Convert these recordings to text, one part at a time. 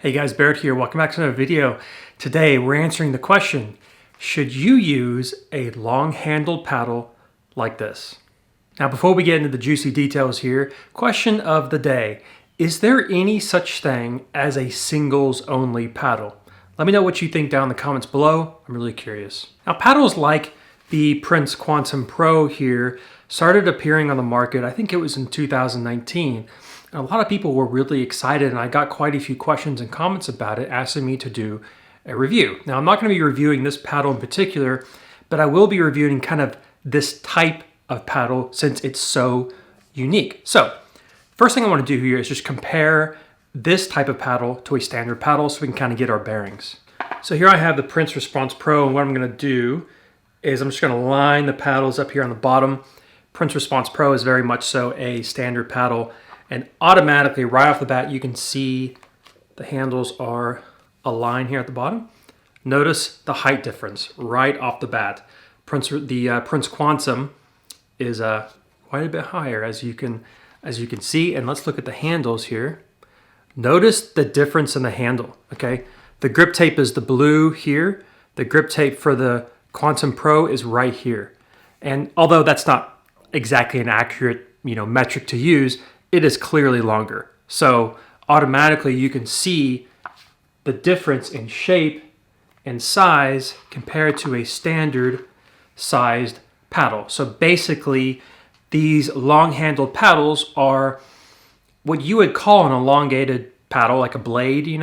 Hey guys, Barrett here. Welcome back to another video. Today we're answering the question, should you use a long-handled paddle like this? Now before we get into the juicy details here, question of the day. Is there any such thing as a singles-only paddle? Let me know what you think down in the comments below. I'm really curious. Now paddles like the Prince Quantum Pro here started appearing on the market, I think it was in 2019. A lot of people were really excited, and I got quite a few questions and comments about it asking me to do a review. Now, I'm not going to be reviewing this paddle in particular, but I will be reviewing kind of this type of paddle since it's so unique. So, first thing I want to do here is just compare this type of paddle to a standard paddle so we can kind of get our bearings. So here I have the Prince Response Pro, and what I'm going to do is I'm just going to line the paddles up here on the bottom. Prince Response Pro is very much so a standard paddle. And automatically, right off the bat, you can see the handles are aligned here at the bottom. Notice the height difference right off the bat. The Prince Quantum is quite a bit higher, as you can see. And let's look at the handles here. Notice the difference in the handle. Okay, the grip tape is the blue here. The grip tape for the Quantum Pro is right here. And although that's not exactly an accurate metric to use, it is clearly longer. So automatically you can see the difference in shape and size compared to a standard sized paddle. So basically these long-handled paddles are what you would call an elongated paddle, like a blade,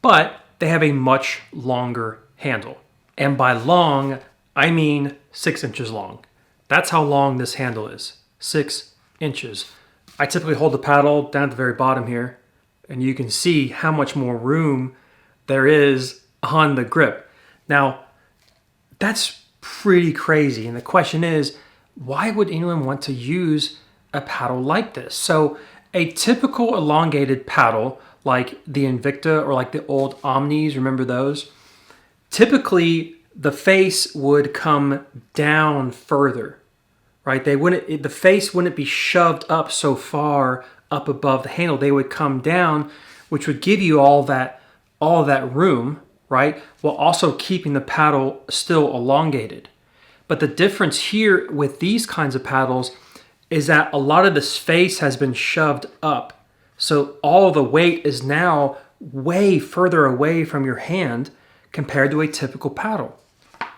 but they have a much longer handle. And by long, I mean 6 inches long. That's how long this handle is, 6 inches. I typically hold the paddle down at the very bottom here, and you can see how much more room there is on the grip. Now, that's pretty crazy, and the question is, why would anyone want to use a paddle like this? So a typical elongated paddle, like the Invicta or like the old Omnis, remember those? Typically, the face would come down further. Right? The face wouldn't be shoved up so far up above the handle. They would come down, which would give you all that room, right? While also keeping the paddle still elongated. But the difference here with these kinds of paddles is that a lot of the space has been shoved up. So all the weight is now way further away from your hand compared to a typical paddle.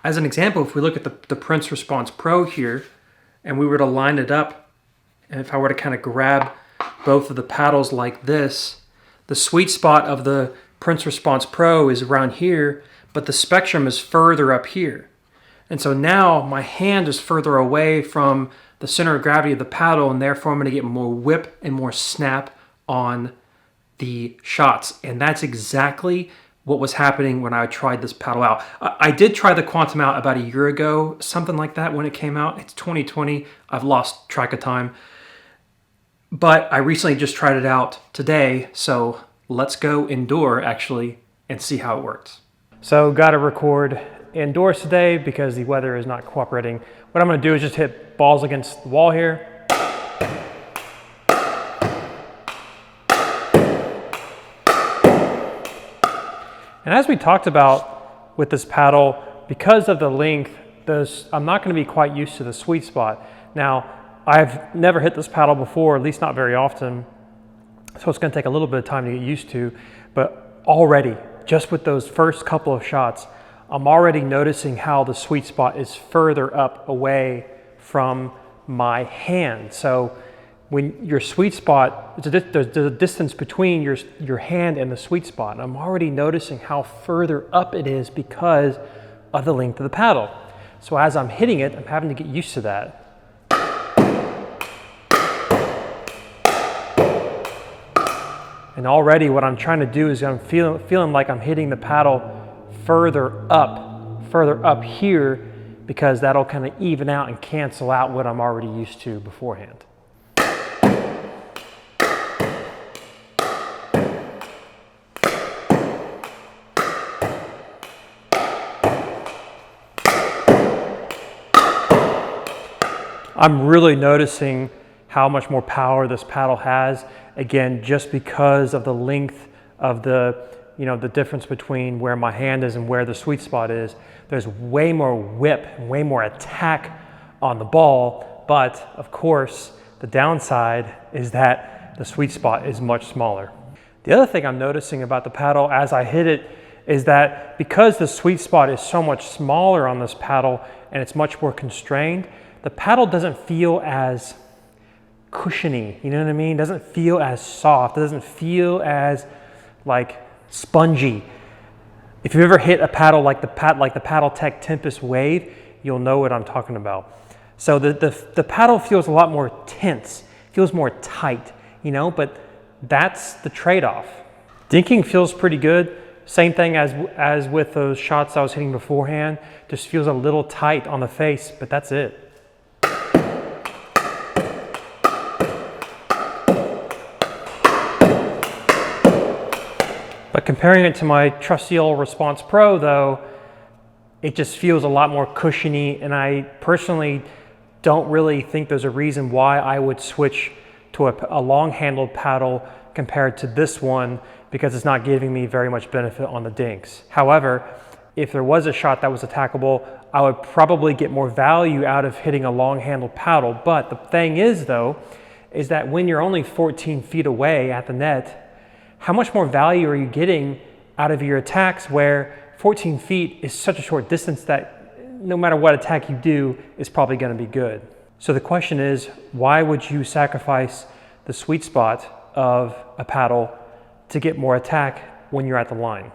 As an example, if we look at the Prince Response Pro here, and we were to line it up, and if I were to kind of grab both of the paddles like this, the sweet spot of the Prince Response Pro is around here, but the spectrum is further up here. And so now my hand is further away from the center of gravity of the paddle, and therefore I'm going to get more whip and more snap on the shots. And that's exactly what was happening when I tried this paddle out. I did try the Quantum out about a year ago, something like that when it came out. It's 2020. I've lost track of time. But I recently just tried it out today, so let's go indoor actually and see how it works. So got to record indoors today because the weather is not cooperating. What I'm going to do is just hit balls against the wall here. And as we talked about with this paddle, because of the length, I'm not going to be quite used to the sweet spot. Now, I've never hit this paddle before, at least not very often, so it's going to take a little bit of time to get used to. But already, just with those first couple of shots, I'm already noticing how the sweet spot is further up away from my hand. So when your sweet spot, there's a distance between your hand and the sweet spot. And I'm already noticing how further up it is because of the length of the paddle. So as I'm hitting it, I'm having to get used to that. And already what I'm trying to do is I'm feeling like I'm hitting the paddle further up here, because that'll kind of even out and cancel out what I'm already used to beforehand. I'm really noticing how much more power this paddle has, again, just because of the length of the the difference between where my hand is and where the sweet spot is. There's way more whip and way more attack on the ball, but of course, the downside is that the sweet spot is much smaller. The other thing I'm noticing about the paddle as I hit it is that because the sweet spot is so much smaller on this paddle and it's much more constrained, the paddle doesn't feel as cushiony, you know what I mean? It doesn't feel as soft, it doesn't feel as like spongy. If you've ever hit a paddle like the Paddle Tech Tempest Wave, you'll know what I'm talking about. So the paddle feels a lot more tense, feels more tight, but that's the trade-off. Dinking feels pretty good. Same thing as with those shots I was hitting beforehand. Just feels a little tight on the face, but that's it. But comparing it to my trusty old Response Pro though, it just feels a lot more cushiony, and I personally don't really think there's a reason why I would switch to a long-handled paddle compared to this one, because it's not giving me very much benefit on the dinks. However, if there was a shot that was attackable, I would probably get more value out of hitting a long-handled paddle. But the thing is though, is that when you're only 14 feet away at the net, how much more value are you getting out of your attacks, where 14 feet is such a short distance that no matter what attack you do, is probably going to be good. So the question is, why would you sacrifice the sweet spot of a paddle to get more attack when you're at the line?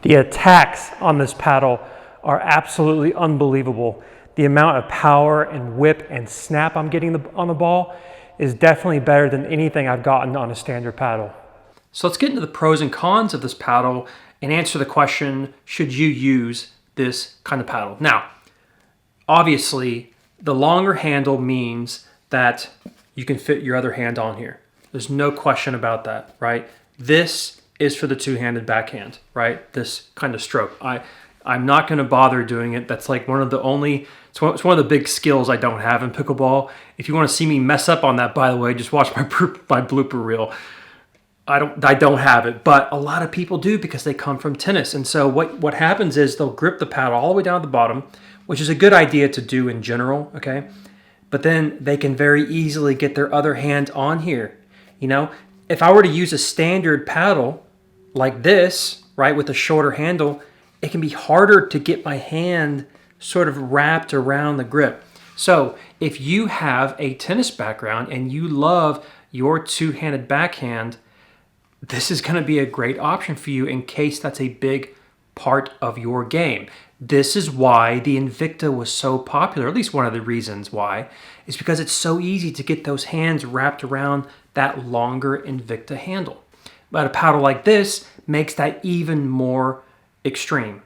The attacks on this paddle are absolutely unbelievable. The amount of power and whip and snap I'm getting on the ball is definitely better than anything I've gotten on a standard paddle. So let's get into the pros and cons of this paddle and answer the question, should you use this kind of paddle? Now, obviously, the longer handle means that you can fit your other hand on here. There's no question about that, right? This is for the two-handed backhand, right? This kind of stroke. I'm not going to bother doing it. That's like one of the only, it's one of the big skills I don't have in pickleball. If you want to see me mess up on that, by the way, just watch my blooper reel. I don't have it, but a lot of people do because they come from tennis. And so what happens is they'll grip the paddle all the way down at the bottom, which is a good idea to do in general, okay? But then they can very easily get their other hand on here. If I were to use a standard paddle like this, right, with a shorter handle, it can be harder to get my hand sort of wrapped around the grip. So if you have a tennis background and you love your two-handed backhand, this is going to be a great option for you in case that's a big part of your game. This is why the Invicta was so popular, at least one of the reasons why, is because it's so easy to get those hands wrapped around that longer Invicta handle. But a paddle like this makes that even more extreme.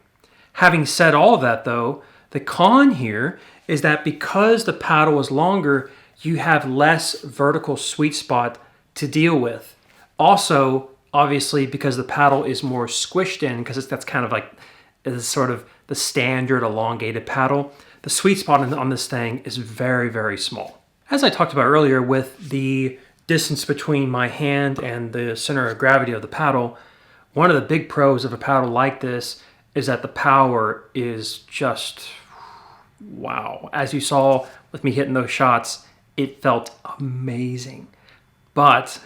Having said all of that though, the con here is that because the paddle is longer, you have less vertical sweet spot to deal with. Also, obviously, because the paddle is more squished in, because that's kind of like sort of the standard elongated paddle, the sweet spot on this thing is very, very small. As I talked about earlier with the distance between my hand and the center of gravity of the paddle, one of the big pros of a paddle like this is that the power is just, wow. As you saw with me hitting those shots, it felt amazing. But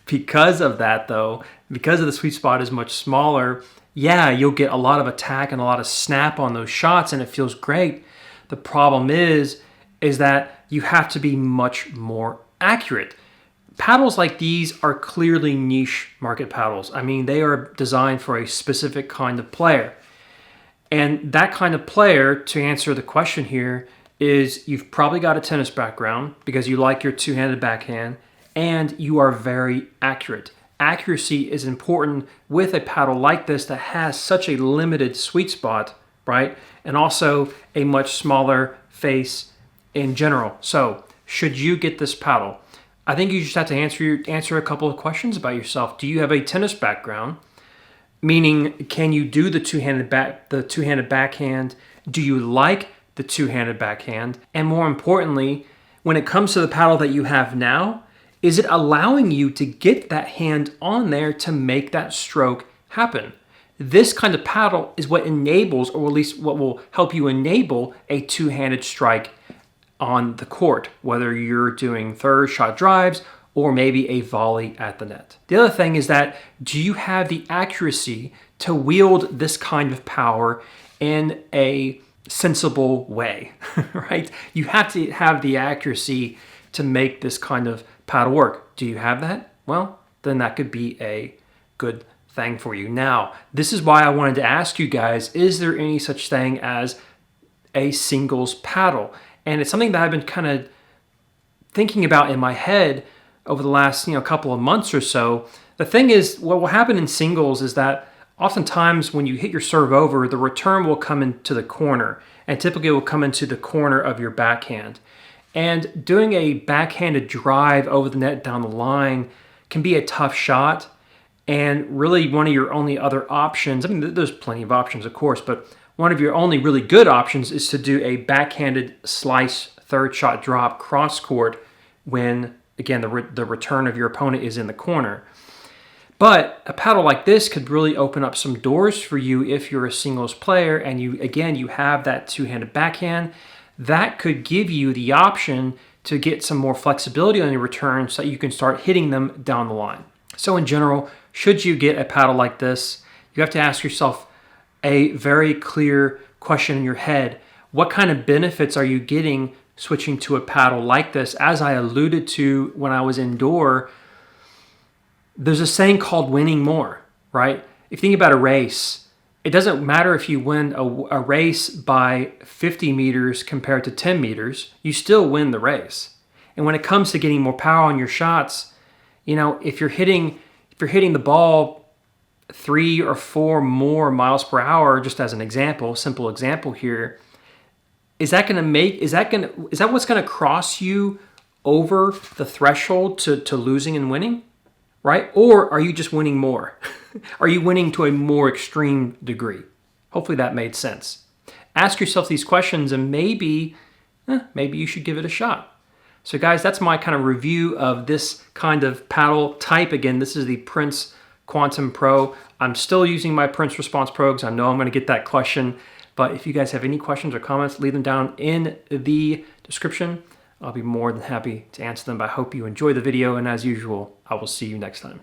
because of that though, because of the sweet spot is much smaller, yeah, you'll get a lot of attack and a lot of snap on those shots and it feels great. The problem is that you have to be much more accurate. Paddles like these are clearly niche market paddles. I mean, they are designed for a specific kind of player. And that kind of player, to answer the question here, is you've probably got a tennis background because you like your two-handed backhand and you are very accurate. Accuracy is important with a paddle like this that has such a limited sweet spot, right? And also a much smaller face in general. So, should you get this paddle? I think you just have to answer a couple of questions about yourself. Do you have a tennis background? Meaning, can you do the two-handed backhand? Do you like the two-handed backhand? And more importantly, when it comes to the paddle that you have now, is it allowing you to get that hand on there to make that stroke happen? This kind of paddle is what enables, or at least what will help you enable, a two-handed strike on the court, whether you're doing third shot drives or maybe a volley at the net. The other thing is that, do you have the accuracy to wield this kind of power in a sensible way, right? You have to have the accuracy to make this kind of paddle work. Do you have that? Well, then that could be a good thing for you. Now, this is why I wanted to ask you guys, is there any such thing as a singles paddle? And it's something that I've been kind of thinking about in my head over the last couple of months or so. The thing is, what will happen in singles is that oftentimes when you hit your serve over, the return will come into the corner, and typically it will come into the corner of your backhand. And doing a backhanded drive over the net down the line can be a tough shot, and really one of your only other options, I mean, there's plenty of options, of course, but one of your only really good options is to do a backhanded slice third shot drop cross court when, again, the return of your opponent is in the corner. But a paddle like this could really open up some doors for you if you're a singles player and you have that two-handed backhand. That could give you the option to get some more flexibility on your return so that you can start hitting them down the line. So in general, should you get a paddle like this, you have to ask yourself a very clear question in your head. What kind of benefits are you getting switching to a paddle like this? As I alluded to when I was indoor, there's a saying called winning more, right? If you think about a race, it doesn't matter if you win a race by 50 meters compared to 10 meters, you still win the race. And when it comes to getting more power on your shots, if you're hitting the ball 3 or 4 more miles per hour, just as an example, simple example here, is that what's going to cross you over the threshold to losing and winning, right? Or are you just winning more? Are you winning to a more extreme degree? Hopefully that made sense. Ask yourself these questions and maybe you should give it a shot. So guys, that's my kind of review of this kind of paddle type. Again, this is the Prince Quantum Pro. I'm still using my Prince Response Pro because I know I'm going to get that question. But if you guys have any questions or comments, leave them down in the description. I'll be more than happy to answer them. But I hope you enjoy the video. And as usual, I will see you next time.